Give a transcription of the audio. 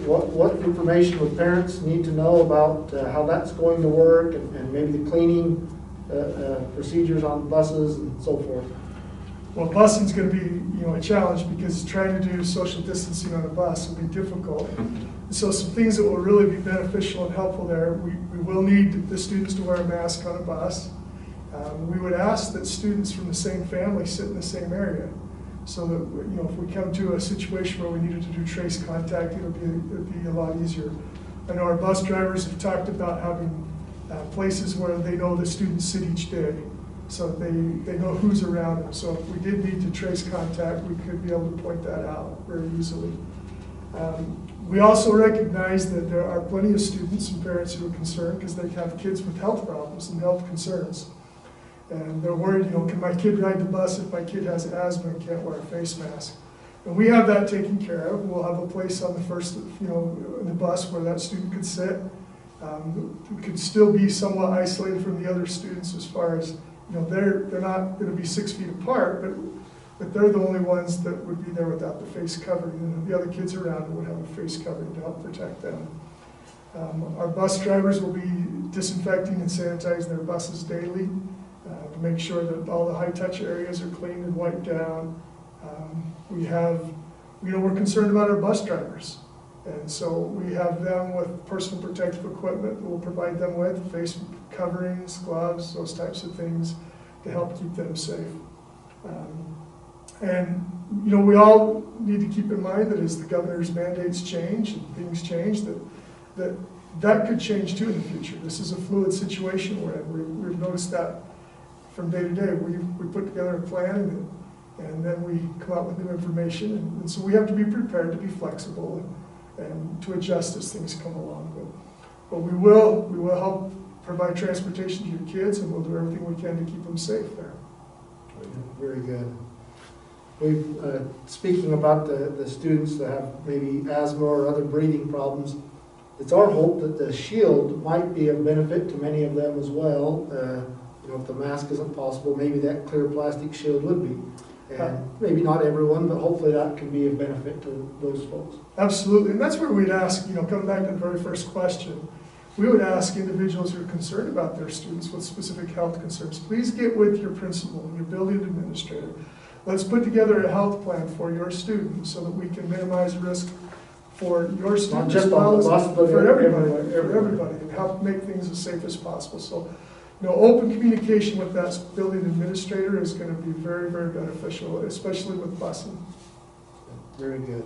What information would parents need to know about how that's going to work, and maybe the cleaning procedures on buses and so forth? Well, busing is going to be, a challenge, because trying to do social distancing on a bus will be difficult. So some things that will really be beneficial and helpful there, we will need the students to wear a mask on a bus. We would ask that students from the same family sit in the same area, so that if we come to a situation where we needed to do trace contact, it'd be a lot easier. I know our bus drivers have talked about having places where they know the students sit each day, so they know who's around them. So if we did need to trace contact, we could be able to point that out very easily. We also recognize that there are plenty of students and parents who are concerned because they have kids with health problems and health concerns. And they're worried, can my kid ride the bus if my kid has asthma and can't wear a face mask? And we have that taken care of. We'll have a place on the first, in the bus where that student could sit. It could still be somewhat isolated from the other students as far as, they're not going to be 6 feet apart, but they're the only ones that would be there without the face covering, and the other kids around them would have a face covering to help protect them. Our bus drivers will be disinfecting and sanitizing their buses daily to make sure that all the high-touch areas are cleaned and wiped down. We're concerned about our bus drivers, and so we have them with personal protective equipment that we'll provide them with, face coverings, gloves, those types of things to help keep them safe. We all need to keep in mind that as the governor's mandates change and things change, that could change too in the future. This is a fluid situation we're in. We've noticed that from day to day. We put together a plan, and then we come out with new information, and so we have to be prepared to be flexible and to adjust as things come along. But we will help provide transportation to your kids, and we'll do everything we can to keep them safe there. Very good. Speaking about the students that have maybe asthma or other breathing problems, it's our hope that the shield might be of benefit to many of them as well. If the mask isn't possible, maybe that clear plastic shield would be. And maybe not everyone, but hopefully that can be of benefit to those folks. Absolutely, and that's where we'd ask, coming back to the very first question, we would ask individuals who are concerned about their students with specific health concerns, please get with your principal and your building administrator. Let's put together a health plan for your students so that we can minimize risk for your students, not just on the bus, but for everybody, and help make things as safe as possible. So, open communication with that building administrator is going to be very, very beneficial, especially with busing. Very good.